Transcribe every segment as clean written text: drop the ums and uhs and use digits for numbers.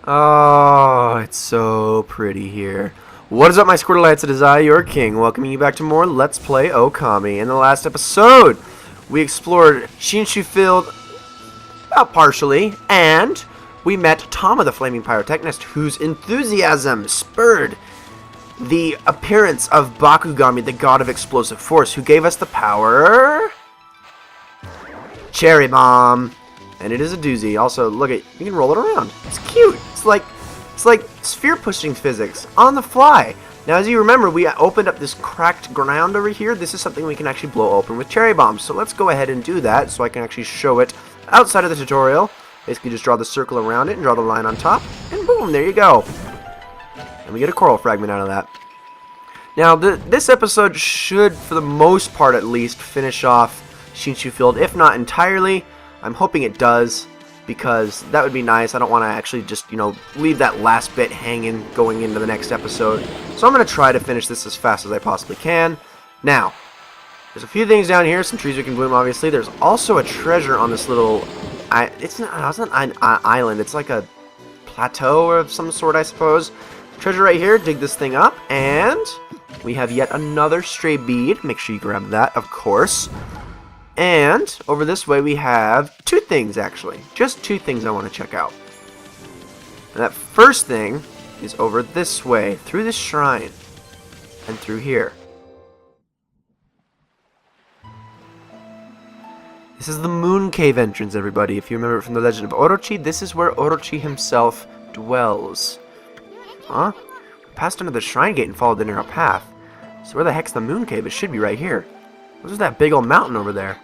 Oh, it's so pretty here. What is up, my Squirtle? It's I, your king, welcoming you back to more Let's Play Ōkami. In the last episode, we explored Shinshu Field about partially, and we met Tama, the flaming pyrotechnist, whose enthusiasm spurred the appearance of Bakugami, the god of explosive force, who gave us the power... Cherry Bomb. And it is a doozy. Also, look at, you can roll it around. It's cute. It's like sphere pushing physics on the fly. Now, as you remember, we opened up this cracked ground over here. This is something we can actually blow open with cherry bombs. So let's go ahead and do that so I can actually show it outside of the tutorial. Basically, just draw the circle around it and draw the line on top. And boom, there you go. And we get a coral fragment out of that. Now, this episode should, for the most part at least, finish off Shinshu Field, if not entirely. I'm hoping it does, because that would be nice. I don't want to actually just, leave that last bit hanging going into the next episode. So I'm going to try to finish this as fast as I possibly can. Now, there's a few things down here, some trees we can bloom, obviously. There's also a treasure on this little... It's not an island, it's like a plateau of some sort, I suppose. Treasure right here, dig this thing up, and we have yet another stray bead. Make sure you grab that, of course. And over this way we have two things, actually. Just two things I want to check out. And that first thing is over this way, through this shrine, and through here. This is the Moon Cave entrance, everybody. If you remember from the Legend of Orochi, this is where Orochi himself dwells. Huh? We passed under the shrine gate and followed the narrow path. So where the heck's the Moon Cave? It should be right here. What's that big old mountain over there?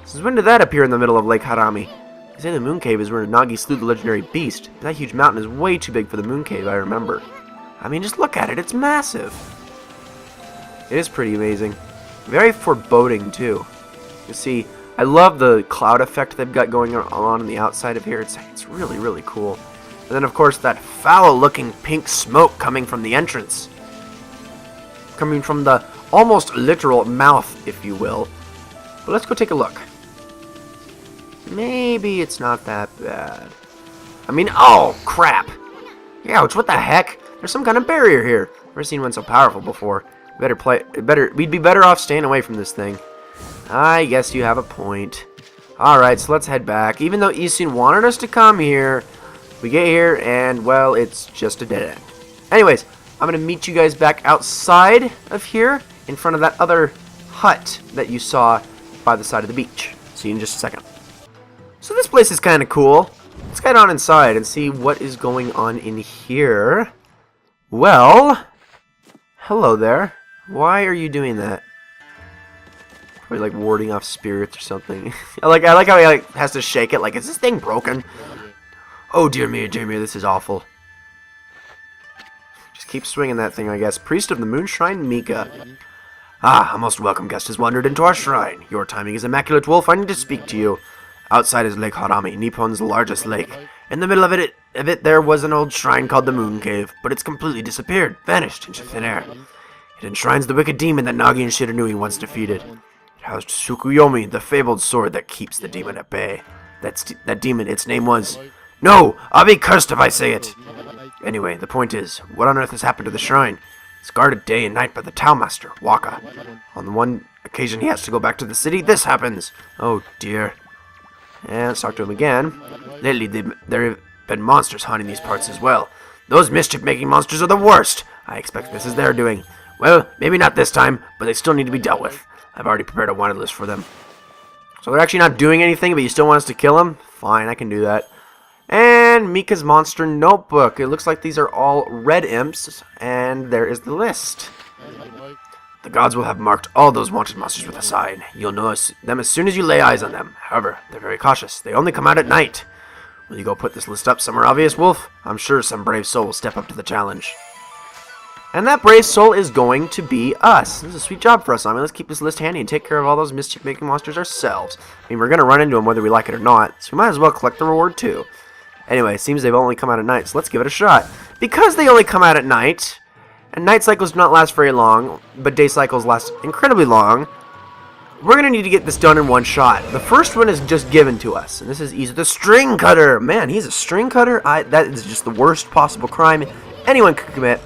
Since when did that appear in the middle of Lake Harami? They say the Moon Cave is where Nagi slew the legendary beast. That huge mountain is way too big for the Moon Cave, I remember. I mean, just look at it. It's massive. It is pretty amazing. Very foreboding, too. You see, I love the cloud effect they've got going on the outside of here. It's really, really cool. And then, of course, that foul-looking pink smoke coming from the entrance. Coming from the almost literal mouth, if you will. But let's go take a look. Maybe it's not that bad. I mean, oh, crap. Ouch, what the heck? There's some kind of barrier here. Never seen one so powerful before. We'd be better off staying away from this thing. I guess you have a point. Alright, so let's head back. Even though Isun wanted us to come here, we get here and, well, it's just a dead end. Anyways, I'm going to meet you guys back outside of here in front of that other hut that you saw by the side of the beach. See you in just a second. So this place is kind of cool. Let's get on inside and see what is going on in here. Well, hello there. Why are you doing that? Probably like warding off spirits or something. I like how he has to shake it. Like, is this thing broken? Oh dear me, this is awful. Just keep swinging that thing, I guess. Priest of the Moon Shrine, Mika. Ah, a most welcome guest has wandered into our shrine. Your timing is immaculate, Wolf. I need to speak to you. Outside is Lake Harami, Nippon's largest lake. In the middle of it there was an old shrine called the Moon Cave, but it's completely disappeared, vanished into thin air. It enshrines the wicked demon that Nagi and Shiranui once defeated. It housed Tsukuyomi, the fabled sword that keeps the demon at bay. That demon, its name was... No! I'll be cursed if I say it! Anyway, the point is, what on earth has happened to the shrine? It's guarded day and night by the Tao Master, Waka. On the one occasion he has to go back to the city, this happens. Oh dear. And let's talk to him again. Lately, there have been monsters haunting these parts as well. Those mischief-making monsters are the worst. I expect this is their doing. Well, maybe not this time, but they still need to be dealt with. I've already prepared a wanted list for them. So they're actually not doing anything, but you still want us to kill them? Fine, I can do that. And Mika's Monster Notebook. It looks like these are all red imps, and there is the list. The gods will have marked all those wanted monsters with a sign. You'll know them as soon as you lay eyes on them. However, they're very cautious. They only come out at night. Will you go put this list up somewhere obvious, Wolf? I'm sure some brave soul will step up to the challenge. And that brave soul is going to be us. This is a sweet job for us. I mean, let's keep this list handy and take care of all those mischief-making monsters ourselves. I mean, we're going to run into them whether we like it or not, so we might as well collect the reward too. Anyway, it seems they've only come out at night, so let's give it a shot. Because they only come out at night, and night cycles do not last very long, but day cycles last incredibly long, we're going to need to get this done in one shot. The first one is just given to us, and this is He's the String Cutter. Man, he's a string cutter? That is just the worst possible crime anyone could commit.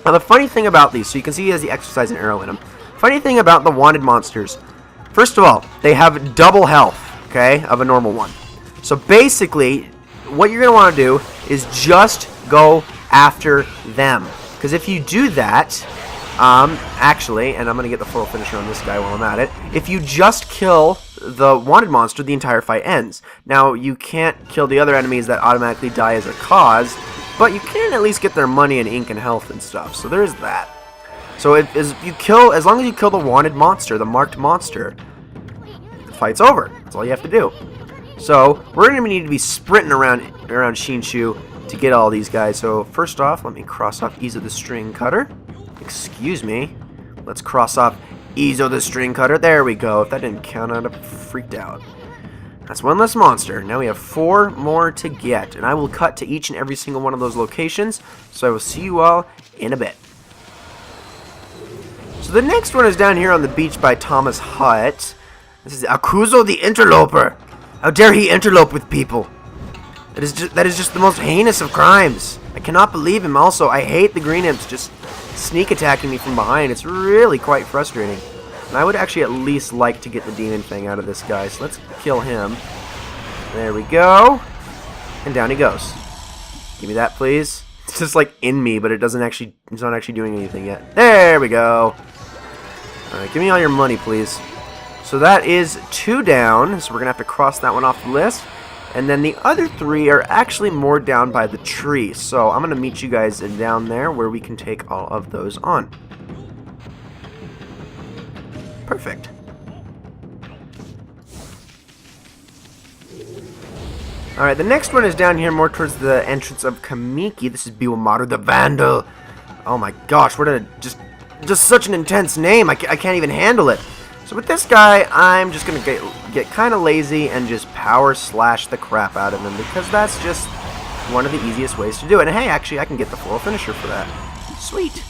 Now, the funny thing about these, so you can see he has the exercise and arrow in him. Funny thing about the wanted monsters, first of all, they have double health, okay, of a normal one. So basically, what you're going to want to do is just go after them. Because if you do that, actually, and I'm going to get the full finisher on this guy while I'm at it, if you just kill the wanted monster, the entire fight ends. Now, you can't kill the other enemies that automatically die as a cause, but you can at least get their money and ink and health and stuff. So there's that. So as long as you kill the wanted monster, the marked monster, the fight's over. That's all you have to do. So we're going to need to be sprinting around Shinshu to get all these guys. So first off, let me cross off Izo the String Cutter. Excuse me. Let's cross off Izo the String Cutter. There we go. If that didn't count, I'd have freaked out. That's one less monster. Now we have 4 more to get, and I will cut to each and every single one of those locations. So I will see you all in a bit. So the next one is down here on the beach by Thomas' hut. This is Akuzo the Interloper. How dare he interlope with people? That is just the most heinous of crimes. I cannot believe him. Also, I hate the green imps just sneak attacking me from behind. It's really quite frustrating. And I would actually at least like to get the demon thing out of this guy. So let's kill him. There we go. And down he goes. Give me that, please. It's just like in me, but it's not actually doing anything yet. There we go. Alright, give me all your money, please. So that is 2 down. So we're going to have to cross that one off the list. And then the other 3 are actually more down by the tree. So I'm going to meet you guys down there where we can take all of those on. Perfect. Alright, the next one is down here more towards the entrance of Kamiki. This is Biwamaru the Vandal. Oh my gosh, what a just such an intense name. I can't even handle it. So with this guy, I'm just going to get kind of lazy and just power slash the crap out of him, because that's just one of the easiest ways to do it. And hey, actually, I can get the full finisher for that. Sweet.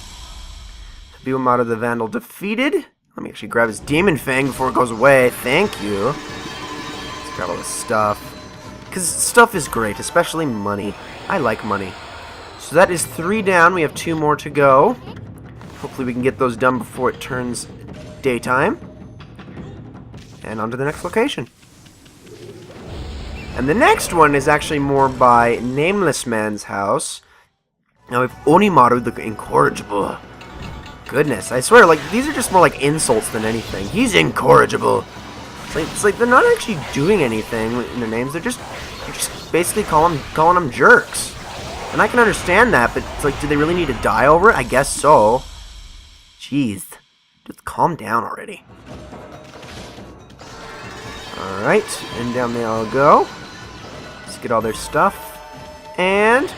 Biwamaru the Vandal defeated. Let me actually grab his demon fang before it goes away. Thank you. Let's grab all this stuff. Because stuff is great, especially money. I like money. So that is 3 down. We have 2 more to go. Hopefully we can get those done before it turns daytime. And on to the next location. And the next one is actually more by Nameless Man's house. Now we have Onimaru the Incorrigible. Goodness, I swear, like, these are just more like insults than anything. He's incorrigible. It's like they're not actually doing anything in their names. They're just basically calling them jerks. And I can understand that, but it's like, do they really need to die over it? I guess so. Jeez, just calm down already. All right, and down they all go. Let's get all their stuff, and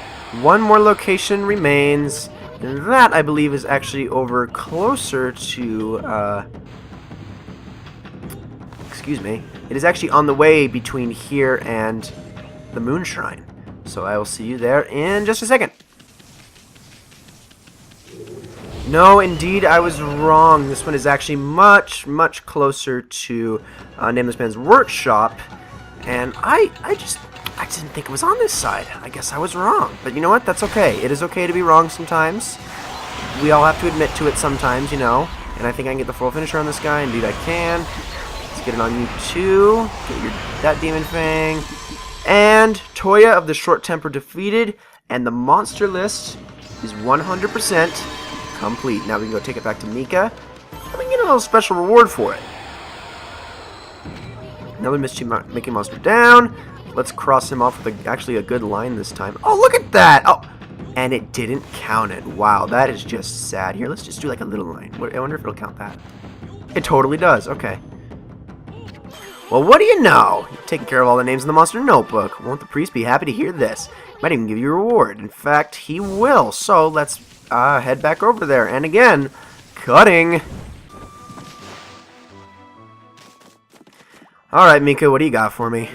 1 more location remains. And that, I believe, is actually over closer to, excuse me. It is actually on the way between here and the Moon Shrine. So I will see you there in just a second. No, indeed, I was wrong. This one is actually much, much closer to Nameless Man's workshop. And I didn't think it was on this side. I guess I was wrong. But you know what? That's okay. It is okay to be wrong sometimes. We all have to admit to it sometimes, you know. And I think I can get the full finisher on this guy. Indeed, I can. Let's get it on you too. Get that demon fang. And Toya of the Short Temper defeated. And the monster list is 100% complete. Now we can go take it back to Mika. And we can get a little special reward for it. Another Mickey Monster down. Let's cross him off with actually a good line this time. Oh, look at that! Oh, and it didn't count it. Wow, that is just sad. Here, let's just do like a little line. I wonder if it'll count that. It totally does. Okay. Well, what do you know? You've taken care of all the names in the monster notebook. Won't the priest be happy to hear this? Might even give you a reward. In fact, he will. So let's head back over there. And again, cutting. Alright, Mika, what do you got for me?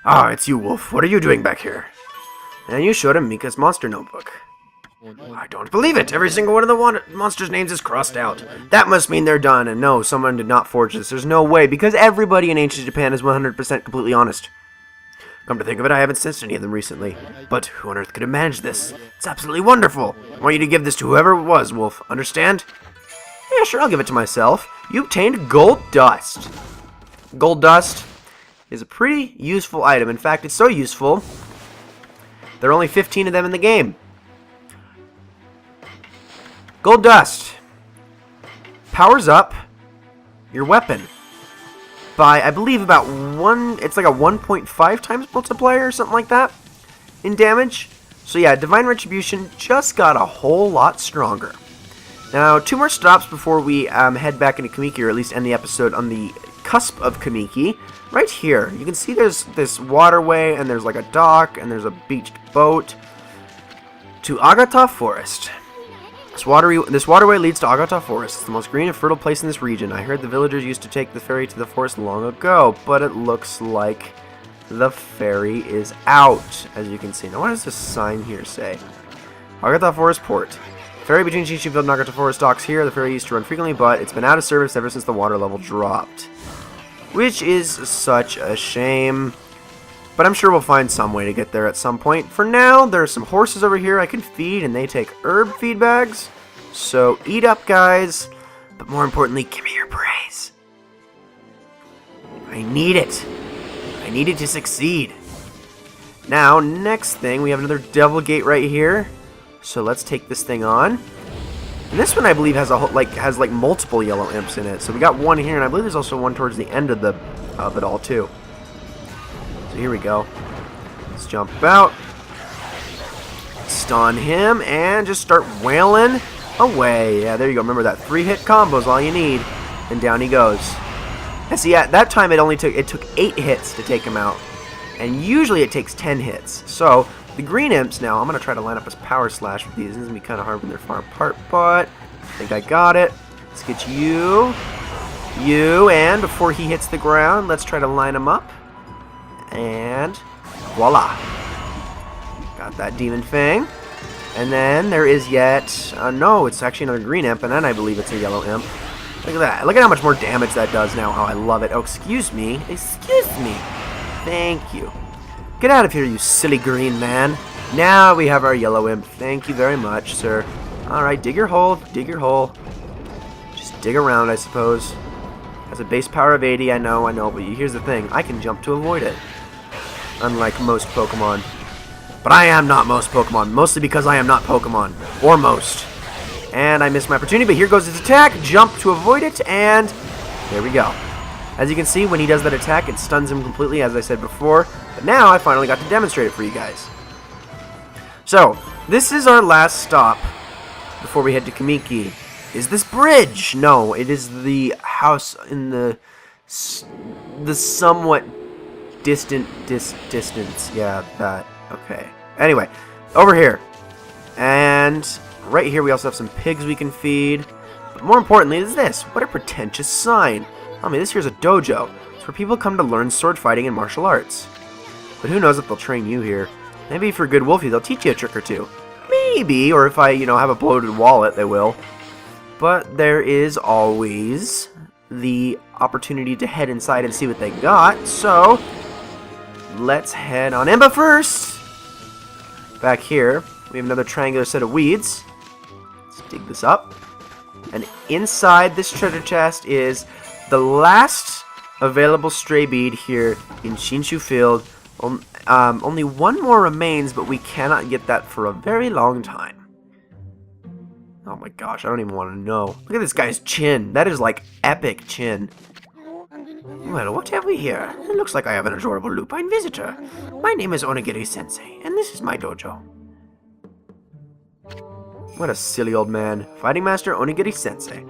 Ah, it's you, Wolf. What are you doing back here? And you showed him Mika's monster notebook. I don't believe it. Every single one of the monsters' names is crossed out. That must mean they're done, and no, someone did not forge this. There's no way, because everybody in ancient Japan is 100% completely honest. Come to think of it, I haven't sensed any of them recently. But who on earth could have managed this? It's absolutely wonderful. I want you to give this to whoever it was, Wolf. Understand? Yeah, sure, I'll give it to myself. You obtained gold dust. Gold dust is a pretty useful item. In fact, it's so useful, there are only 15 of them in the game. Gold dust powers up your weapon by, I believe, about it's like a 1.5 times multiplier or something like that in damage. So yeah, Divine Retribution just got a whole lot stronger. Now, 2 more stops before we head back into Kamiki, or at least end the episode on the cusp of Kamiki. Right here, you can see there's this waterway, and there's like a dock, and there's a beached boat to Agata Forest. This waterway leads to Agata Forest. It's the most green and fertile place in this region. I heard the villagers used to take the ferry to the forest long ago, but it looks like the ferry is out, as you can see. Now, what does this sign here say? Agata Forest Port. Ferry between Shinshu and Agata Forest docks here. The ferry used to run frequently, but it's been out of service ever since the water level dropped. Which is such a shame. But I'm sure we'll find some way to get there at some point. For now, there are some horses over here I can feed, and they take herb feed bags. So eat up, guys. But more importantly, give me your praise. I need it. I need it to succeed. Now, next thing, we have another devil gate right here. So let's take this thing on. And this one, I believe, has like multiple yellow imps in it. So we got one here, and I believe there's also one towards the end of it all too. So here we go. Let's jump out, stun him, and just start wailing away. Yeah, there you go. Remember that 3-hit combo is all you need, and down he goes. And see, at that time it took 8 hits to take him out, and usually it takes 10 hits. So the green imps now, I'm gonna try to line up his power slash with these. This is gonna be kind of hard when they're far apart, but I think I got it. Let's get you, and before he hits the ground, let's try to line him up. And voila. Got that demon fang. And then there is yet, no, it's actually another green imp, and then I believe it's a yellow imp. Look at that. Look at how much more damage that does now. Oh, I love it. Oh, excuse me. Excuse me. Thank you. Get out of here, you silly green man. Now we have our yellow imp. Thank you very much, sir. Alright, dig your hole. Dig your hole. Just dig around, I suppose. Has a base power of 80, I know, but here's the thing. I can jump to avoid it. Unlike most Pokemon. But I am not most Pokemon. Mostly because I am not Pokemon. Or most. And I missed my opportunity, but here goes his attack. Jump to avoid it, and there we go. As you can see, when he does that attack, it stuns him completely, as I said before. But now I finally got to demonstrate it for you guys. So, this is our last stop before we head to Kamiki. Is this bridge? No, it is the house in the somewhat distant distance. Yeah, that. Okay. Anyway, over here. And right here we also have some pigs we can feed. But more importantly is this. What a pretentious sign. I mean, this here's a dojo. It's where people come to learn sword fighting and martial arts. But who knows if they'll train you here. Maybe for good Wolfie, they'll teach you a trick or two. Maybe, or if I, have a bloated wallet, they will. But there is always the opportunity to head inside and see what they got. So, let's head on in. But first, back here, we have another triangular set of weeds. Let's dig this up. And inside this treasure chest is the last available stray bead here in Shinshu Field. Only one more remains, but we cannot get that for a very long time. Oh my gosh, I don't even want to know. Look at this guy's chin. That is like epic chin. Well, what have we here? It looks like I have an adorable lupine visitor. My name is Onigiri-sensei, and this is my dojo. What a silly old man. Fighting Master Onigiri-sensei.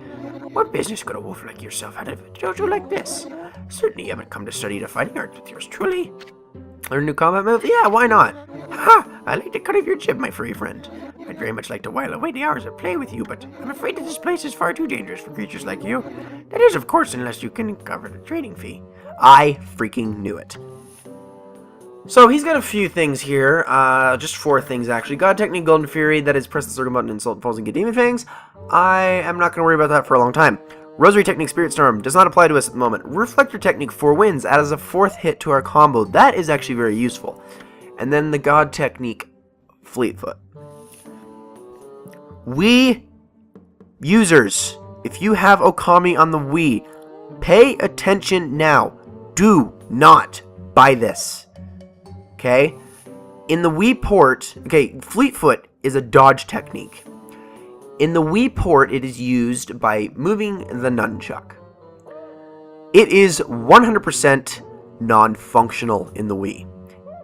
What business could a wolf like yourself have at a dojo like this? Certainly you haven't come to study the fighting arts with yours truly. Learn a new combat move? Yeah, why not? Ha! I like the cut of your jib, my furry friend. I'd very much like to while away the hours of play with you, but I'm afraid that this place is far too dangerous for creatures like you. That is, of course, unless you can cover the training fee. I freaking knew it. So he's got a few things here, just 4 things actually. God Technique, Golden Fury, that is press the circle button, insult falls and get demon fangs. I am not going to worry about that for a long time. Rosary Technique, Spirit Storm, does not apply to us at the moment. Reflector Technique, 4 wins, adds a 4th hit to our combo. That is actually very useful. And then the God Technique, Fleetfoot. Wii users, if you have Ōkami on the Wii, pay attention now. Do not buy this. Okay? In the Wii port, okay, Fleetfoot is a dodge technique. In the Wii port, it is used by moving the nunchuck. It is 100% non-functional in the Wii.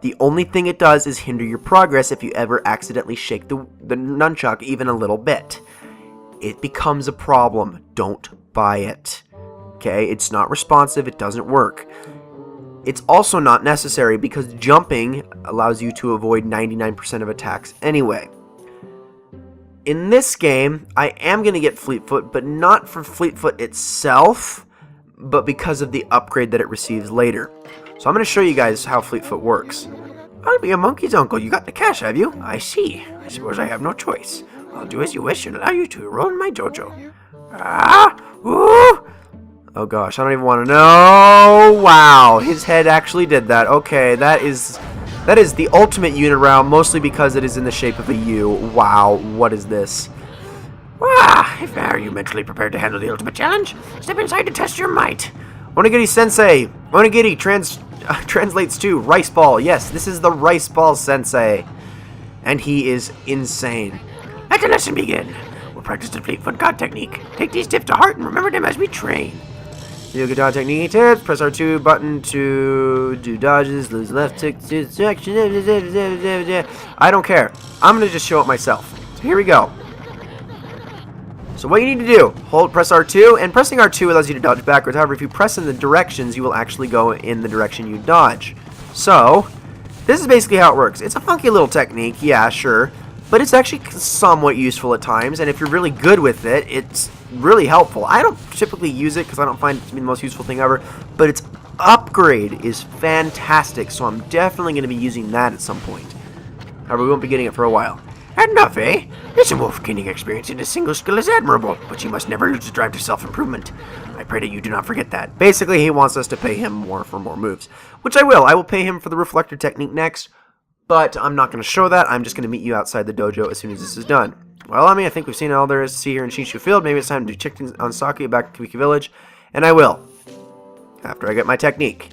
The only thing it does is hinder your progress if you ever accidentally shake the nunchuck even a little bit. It becomes a problem. Don't buy it. Okay? It's not responsive. It doesn't work. It's also not necessary because jumping allows you to avoid 99% of attacks anyway. In this game, I am going to get Fleetfoot, but not for Fleetfoot itself, but because of the upgrade that it receives later. So I'm going to show you guys how Fleetfoot works. I'll be a monkey's uncle. You got the cash, have you? I see. I suppose I have no choice. I'll do as you wish and allow you to enroll in my dojo. Ah! Ooh! Oh gosh, I don't even want to know. Wow, his head actually did that. Okay, that is the ultimate unibrow, mostly because it is in the shape of a U. Wow, what is this? Ah, are you mentally prepared to handle the ultimate challenge? Step inside to test your might. Onigiri Sensei. Onigiri translates to rice ball. Yes, this is the rice ball sensei. And he is insane. Let the lesson begin. We'll practice the Fleetfoot God technique. Take these tips to heart and remember them as we train. Yoga dodge technique tips. Press R2 button to do dodges. Lose left tick to section. I don't care. I'm going to just show it myself. So here we go. So what you need to do, press R2, and pressing R2 allows you to dodge backwards. However, if you press in the directions, you will actually go in the direction you dodge. So, this is basically how it works. It's a funky little technique, yeah, sure, but it's actually somewhat useful at times, and if you're really good with it, it's really helpful. I don't typically use it because I don't find it to be the most useful thing ever, but its upgrade is fantastic, so I'm definitely going to be using that at some point. However, we won't be getting it for a while. Enough, eh? Listen, wolf, gaining experience in a single skill is admirable, but you must never lose the drive to self-improvement. I pray that you do not forget that. Basically, he wants us to pay him more for more moves, which I will. I will pay him for the reflector technique next, but I'm not going to show that. I'm just going to meet you outside the dojo as soon as this is done. Well, I think we've seen all there is to see here in Shinshu Field. Maybe it's time to check on Saki back to Kamiki Village, and I will, after I get my technique.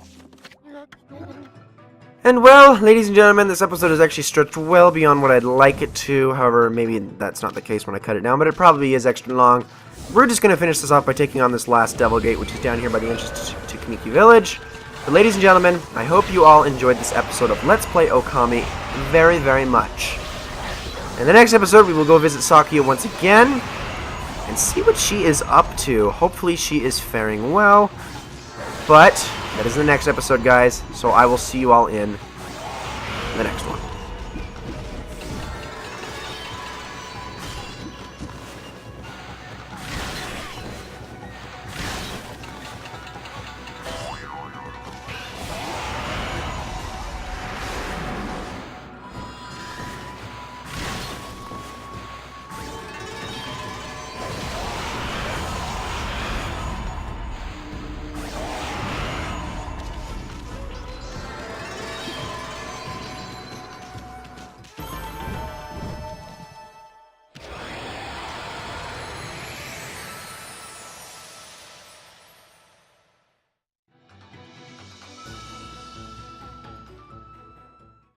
And well, ladies and gentlemen, this episode is actually stretched well beyond what I'd like it to. However, maybe that's not the case when I cut it down, but it probably is extra long. We're just going to finish this off by taking on this last Devil Gate, which is down here by the entrance to Kamiki Village. But ladies and gentlemen, I hope you all enjoyed this episode of Let's Play Ōkami very, very much. In the next episode, we will go visit Sakuya once again and see what she is up to. Hopefully she is faring well, but that is the next episode, guys, so I will see you all in the next one.